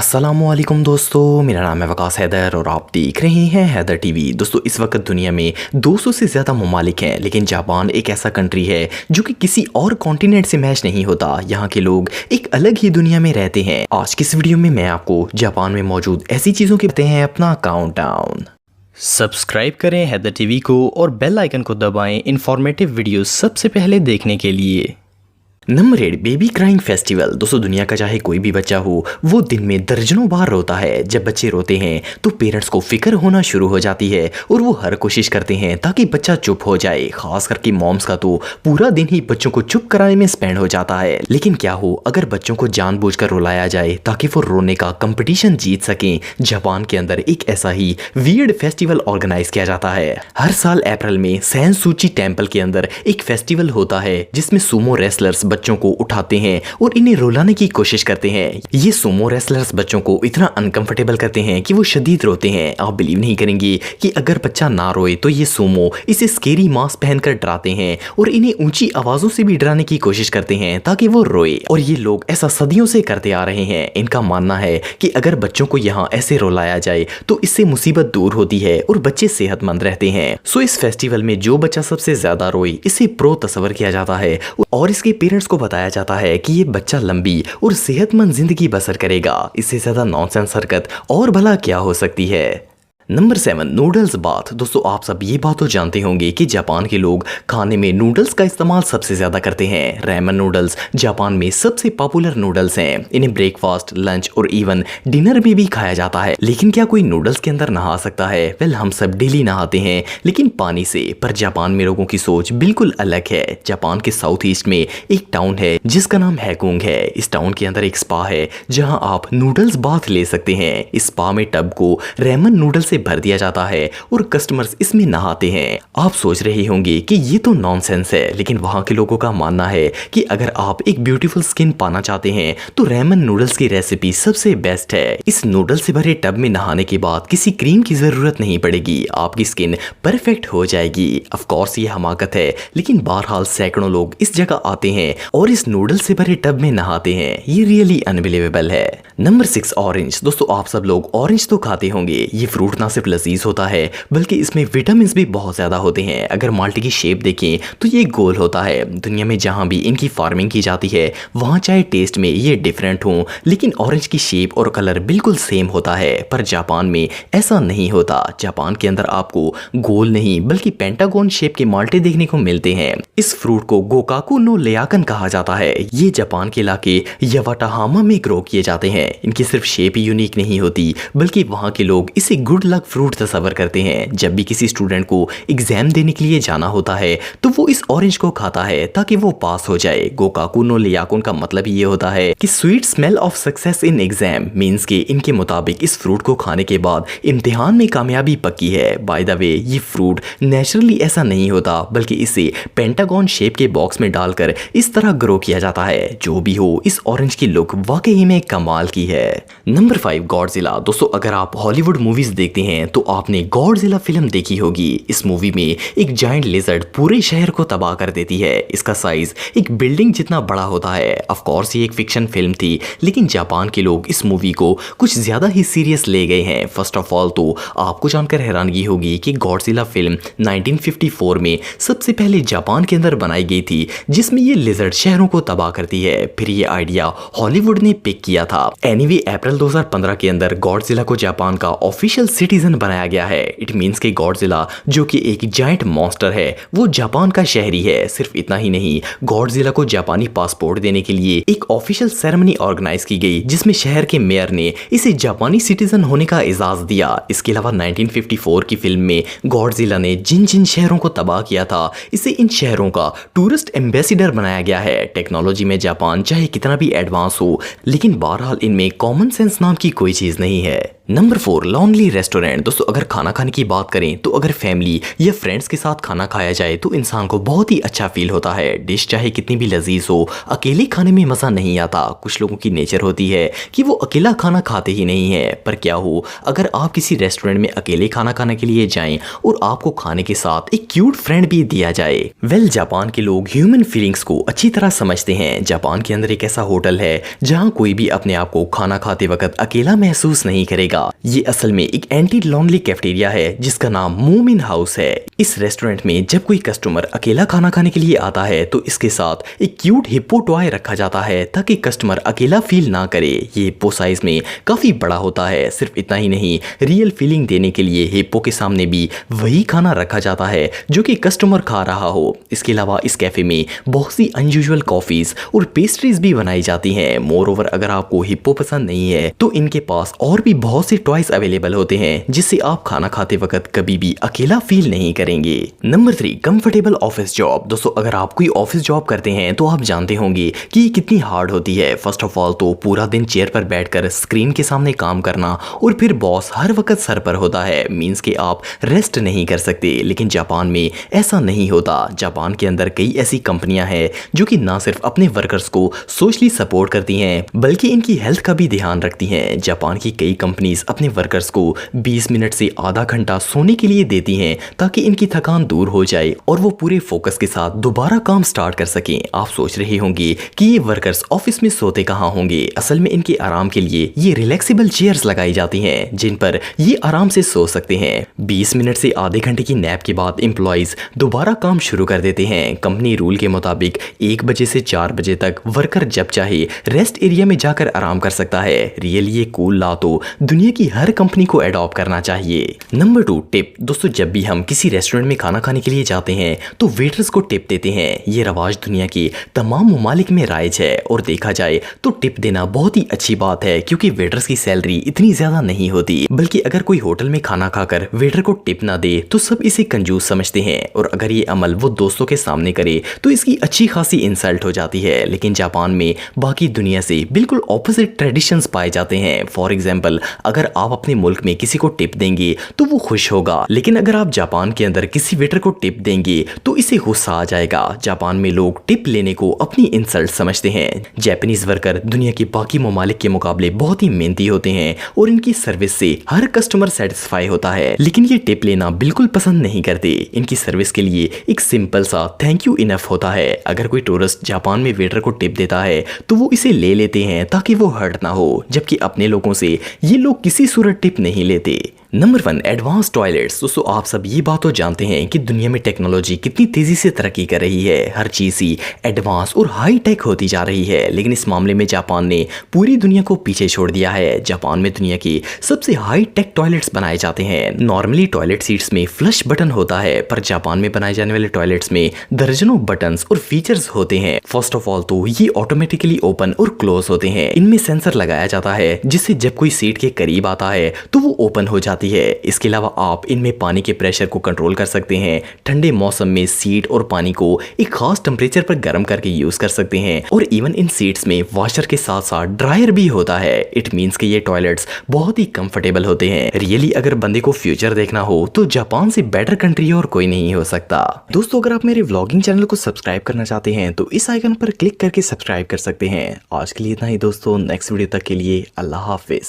अस्सलामुअलैकुम दोस्तों, मेरा नाम है वकास हैदर और आप देख रहे हैं हैदर टीवी। दोस्तों, इस वक्त दुनिया में 200 से ज़्यादा ममालिक हैं, लेकिन जापान एक ऐसा कंट्री है जो कि किसी और कॉन्टिनेंट से मैच नहीं होता। यहाँ के लोग एक अलग ही दुनिया में रहते हैं। आज की इस वीडियो में मैं आपको जापान में मौजूद ऐसी चीज़ों के बताते हैं अपना काउंटडाउन। सब्सक्राइब करें हैदर टीवी को और बेल आइकन को दबाएं इन्फॉर्मेटिव वीडियो सबसे पहले देखने के लिए। Number 8, baby crying festival. दोस्तों, दुनिया का चाहे कोई भी बच्चा हो, वो दिन में दर्जनों बार रोता है। जब बच्चे रोते हैं तो पेरेंट्स को फिक्र होना शुरू हो जाती है और वो हर कोशिश करते हैं ताकि बच्चा चुप हो जाए। खास करके मॉम्स का तो पूरा दिन ही बच्चों को चुप कराने में स्पेंड हो जाता है। लेकिन क्या हो अगर बच्चों को जानबूझकर रुलाया जाए ताकि वो रोने का कंपटीशन जीत सकें। जापान के अंदर एक ऐसा ही वियर्ड फेस्टिवल ऑर्गेनाइज किया जाता है। हर साल अप्रैल में सैन सूची टेम्पल के अंदर एक फेस्टिवल होता है जिसमें सुमो रेसलर्स बच्चों को उठाते हैं और इन्हें रुलाने की कोशिश करते हैं। ये सुमो रेसलर्स बच्चों को इतना अनकंफर्टेबल करते हैं कि वो शदीद रोते हैं। आप बिलीव नहीं करेंगे कि अगर बच्चा ना रोए तो ये सुमो इसे स्केरी मास्क पहनकर डराते हैं और इन्हें ऊंची आवाजों से भी डराने की कोशिश करते हैं ताकि वो रोए। और ये लोग ऐसा सदियों से करते आ रहे हैं। इनका मानना है कि अगर बच्चों को यहाँ ऐसे रुलाया जाए तो इससे मुसीबत दूर होती है और बच्चे सेहतमंद रहते हैं। सो इस फेस्टिवल में जो बच्चा सबसे ज्यादा रोए इसे प्रो तस्वर किया जाता है और इसके पेरेंट्स को बताया जाता है कि ये बच्चा लंबी और सेहतमंद जिंदगी बसर करेगा। इससे ज्यादा नॉनसेंस हरकत और भला क्या हो सकती है। Number 7, noodles bath. दोस्तों, आप सब ये बात तो जानते होंगे कि जापान के लोग खाने में नूडल्स का इस्तेमाल सबसे ज्यादा करते हैं। रैमन नूडल्स जापान में सबसे पॉपुलर नूडल्स हैं। इन्हें ब्रेकफास्ट, लंच और इवन डिनर में भी खाया जाता है। लेकिन क्या कोई नूडल्स के अंदर नहा सकता है? वेल, हम सब डेली नहाते हैं लेकिन पानी से। पर जापान में लोगों की सोच बिल्कुल अलग है। जापान के साउथ ईस्ट में एक टाउन है जिसका नाम हैकोंग है। इस टाउन के अंदर एक स्पा है जहां आप नूडल्स बाथ ले सकते हैं। इस स्पा में टब को रैमन नूडल से भर दिया जाता है और कस्टमर्स इसमें नहाते हैं। आप सोच रहे होंगे कि ये तो नॉनसेंस है, लेकिन वहां के लोगों का मानना है कि अगर आप एक ब्यूटीफुल स्किन पाना चाहते हैं तो रैमन नूडल्स की रेसिपी सबसे बेस्ट है। इस नूडल से भरे टब में नहाने के बाद किसी क्रीम की जरूरत नहीं पड़ेगी, आपकी स्किन परफेक्ट हो जाएगी। ऑफ कोर्स ये हमाकत है, लेकिन बहरहाल सैकड़ों लोग इस जगह आते हैं और इस नूडल से भरे टब में नहाते हैं। ये रियली अनबिलीवेबल है। Number 6, orange. दोस्तों, आप सब लोग ऑरेंज तो खाते होंगे। ये फ्रूट ना सिर्फ लजीज होता है बल्कि इसमें विटामिन भी बहुत ज्यादा होते हैं। अगर माल्टे की शेप देखें तो ये गोल होता है। दुनिया में जहां भी इनकी फार्मिंग की जाती है वहां चाहे टेस्ट में ये डिफरेंट हो, लेकिन ऑरेंज की शेप और कलर बिल्कुल सेम होता है। पर जापान में ऐसा नहीं होता। जापान के अंदर आपको गोल नहीं बल्कि पेंटागोन शेप के माल्टे देखने को मिलते हैं। इस फ्रूट को गोकाकू नो लेयाकन कहा जाता है। ये जापान के इलाके यावाटाहामा में ग्रो किए जाते हैं। इनकी सिर्फ शेप ही यूनिक नहीं होती बल्कि वहां के लोग इसे गुड लक फ्रूट तस्वर करते हैं। जब भी किसी स्टूडेंट को एग्जाम देने के लिए जाना होता है तो वो इस ऑरेंज को खाता है ताकि वो पास हो जाए। गोकाकू नो लेयाकुन का मतलब ये होता है कि sweet smell of success in exam means के इनके मुताबिक इस फ्रूट को खाने के बाद इम्तिहान में कामयाबी पक्की है। बाय द वे, ये फ्रूट नेचुरली ऐसा नहीं होता बल्कि इसे पेंटागन शेप के बॉक्स में डालकर इस तरह ग्रो किया जाता है। जो भी हो, इस ऑरेंज की लुक वाकई में कमाल की है। Number 5, Godzilla. दोस्तों, अगर आप हॉलीवुड मूवीज देखते हैं तो आपने गॉडजिला फिल्म देखी होगी। इस मूवी में एक जायंट लिजर्ड पूरे शहर को तबाह कर देती है। इसका साइज एक बिल्डिंग जितना बड़ा होता है। ऑफ कोर्स ये एक फिक्शन फिल्म थी, लेकिन जापान के लोग इस मूवी को कुछ ज्यादा ही सीरियस ले गए हैं। फर्स्ट ऑफ ऑल तो आपको जानकर हैरानगी होगी कि गॉडजिला फिल्म 1954 में सबसे पहले जापान के अंदर बनाई गई थी, जिसमें ये लिजर्ड शहरों को तबाह करती है। फिर ये आइडिया हॉलीवुड ने पिक किया था। एनीवे, अप्रैल 2015 के अंदर गॉडजिला को जापान का ऑफिशियल सिटीजन बनाया गया है। इट मींस के गॉडजिला जो कि एक जायंट मॉन्स्टर है वो जापान का शहरी है। सिर्फ इतना ही नहीं, गॉडजिला को जापानी पासपोर्ट देने के लिए एक ऑफिशियल सेरेमनी ऑर्गेनाइज की गई जिसमें शहर के मेयर ने इसे जापानी सिटीजन होने का इजाज दिया। इसके अलावा 1954 की फिल्म में गॉडजिला ने जिन जिन शहरों को तबाह किया था इसे इन शहरों का टूरिस्ट एम्बेसडर बनाया गया है। टेक्नोलॉजी में जापान चाहे कितना भी एडवांस हो, लेकिन बहरहाल इनमें कॉमन सेंस नाम की कोई चीज नहीं है। Number 4 lonely restaurant. दोस्तों अगर खाना खाने की बात करें तो अगर फैमिली या फ्रेंड्स के साथ खाना खाया जाए तो इंसान को बहुत ही अच्छा फील होता है। डिश चाहे कितनी भी लजीज हो, अकेले खाने में मज़ा नहीं आता। कुछ लोगों की नेचर होती है कि वो अकेला खाना खाते ही नहीं है। पर क्या हो अगर आप किसी रेस्टोरेंट में अकेले खाना खाने के लिए जाएं और आपको खाने के साथ एक क्यूट फ्रेंड भी दिया जाए। जापान के लोग ह्यूमन फीलिंग्स को अच्छी तरह समझते हैं। जापान के अंदर एक ऐसा होटल है जहां कोई भी अपने आप को खाना खाते वक्त अकेला महसूस नहीं करेगा। ये असल में एक एंटी लॉन्ली कैफेटेरिया है जिसका नाम मोमिन हाउस है। इस रेस्टोरेंट में जब कोई कस्टमर अकेला खाना खाने के लिए आता है तो इसके साथ एक क्यूट हिप्पो टॉय रखा जाता है ताकि कस्टमर अकेला फील ना करे। ये हिप्पो साइज में काफी बड़ा होता है। सिर्फ इतना ही नहीं, रियल फीलिंग देने के लिए हिप्पो के सामने भी वही खाना रखा जाता है जो कि कस्टमर खा रहा हो। इसके अलावा इस कैफे में बहुत सी अनयूजुअल कॉफीज और पेस्ट्रीज भी बनाई जाती हैं। मोर ओवर अगर आपको हिप्पो पसंद नहीं है तो इनके पास और भी बहुत से टॉयज अवेलेबल होते हैं जिससे आप खाना खाते वक्त कभी भी अकेला फील नहीं करेंगे। Number 3 comfortable office job. दोस्तों अगर आप कोई ऑफिस जॉब करते हैं तो आप जानते होंगे कि ये कितनी हार्ड होती है। फर्स्ट ऑफ ऑल तो पूरा दिन चेयर पर बैठकर स्क्रीन के सामने काम करना और फिर बॉस हर वक्त सर पर होता है। मींस कि आप रेस्ट नहीं कर सकते। लेकिन जापान में ऐसा नहीं होता। जापान के अंदर कई ऐसी कंपनियां हैं जो कि ना सिर्फ अपने वर्कर्स को सोशली सपोर्ट करती हैं बल्कि इनकी हेल्थ का भी ध्यान रखती हैं। जापान की कई कंपनीज अपने वर्कर्स को 20 मिनट से आधा घंटा सोने के लिए देती हैं ताकि इनकी थकान दूर हो जाए और वो पूरे फोकस के साथ दोबारा काम स्टार्ट कर सकें। आप सोच रहे होंगे कि ये वर्कर्स ऑफिस में सोते कहाँ होंगे। असल में इनके आराम के लिए ये रिलैक्सेबल चेयर्स लगाई जाती हैं जिन पर ये आराम से सो सकते हैं। 20 मिनट से आधे घंटे की नैप के बाद एम्प्लॉइज दोबारा काम शुरू कर देते हैं। कंपनी रूल के मुताबिक 1 बजे से 4 बजे तक वर्कर जब चाहे रेस्ट एरिया में जाकर आराम कर सकता है। रियली ये कूल लॉ तो दुनिया की हर कंपनी को अडॉप्ट करना चाहिए। Number 2 tip. दोस्तों जब भी हम किसी रेस्टोरेंट में खाना खाने के लिए जाते हैं तो वेटर्स को टिप देते हैं। ये रवाज दुनिया के तमाम ममालिक में राइज है और देखा जाए तो टिप देना बहुत ही अच्छी बात है क्योंकि वेटर्स की सैलरी इतनी ज्यादा नहीं होती। बल्कि अगर कोई होटल में खाना खाकर वेटर को टिप ना दे तो सब इसे कंजूस समझते हैं और अगर ये अमल वो दोस्तों के सामने करे तो इसकी अच्छी खासी इंसल्ट हो जाती है। लेकिन जापान में बाकी दुनिया से बिल्कुल ऑपोजिट ट्रेडिशंस पाए जाते हैं। फॉर एग्जाम्पल अगर आप अपने मुल्क में किसी को टिप देंगे तो वो खुश होगा, लेकिन अगर आप जापान के अंदर किसी वेटर को टिप देंगे तो इसे गुस्सा आ जाएगा। जापान में लोग टिप लेने को अपनी इंसल्ट समझते हैं। जापानीज वर्कर दुनिया के बाकी ममालिक के मुकाबले बहुत ही मेहनती होते हैं और इनकी सर्विस से हर कस्टमर सेटिस्फाई होता है, लेकिन ये टिप लेना बिल्कुल पसंद नहीं करते। इनकी सर्विस के लिए एक सिंपल सा थैंक यू इनफ होता है। अगर कोई टूरिस्ट जापान में वेटर को टिप देता है तो वो इसे ले लेते हैं ताकि वो हर्ट ना हो, जबकि अपने लोगों से ये लोग किसी सूरत टिप नहीं लेते। Number 1 advance toilets. दोस्तों आप सब ये बात तो जानते हैं कि दुनिया में टेक्नोलॉजी कितनी तेजी से तरक्की कर रही है। हर चीज ही एडवांस और हाई टेक होती जा रही है, लेकिन इस मामले में जापान ने पूरी दुनिया को पीछे छोड़ दिया है। जापान में दुनिया के सबसे हाई टेक टॉयलेट्स बनाए जाते हैं। नॉर्मली टॉयलेट सीट्स में फ्लश बटन होता है, पर जापान में बनाए जाने वाले टॉयलेट्स में दर्जनों बटन्स और फीचर्स होते हैं। फर्स्ट ऑफ ऑल तो ये ऑटोमेटिकली ओपन और क्लोज होते हैं। इनमें सेंसर लगाया जाता है जिससे जब कोई सीट के करीब आता है तो वो ओपन हो जाती है। इसके अलावा आप इनमें पानी के प्रेशर को कंट्रोल कर सकते हैं। ठंडे मौसम में सीट और पानी को एक खास टेम्परेचर पर गर्म करके यूज कर सकते हैं और इवन इन सीट्स में वॉशर के साथ साथ ड्रायर भी होता है। इट मींस कि ये टॉयलेट्स बहुत ही कंफर्टेबल होते हैं। रियली अगर बंदे को फ्यूचर देखना हो तो जापान से बेटर कंट्री और कोई नहीं हो सकता। दोस्तों अगर आप मेरे व्लॉगिंग चैनल को सब्सक्राइब करना चाहते हैं तो इस आइकन पर क्लिक करके सब्सक्राइब कर सकते हैं। आज के लिए इतना ही दोस्तों, नेक्स्ट वीडियो तक के लिए अल्लाह हाफिज।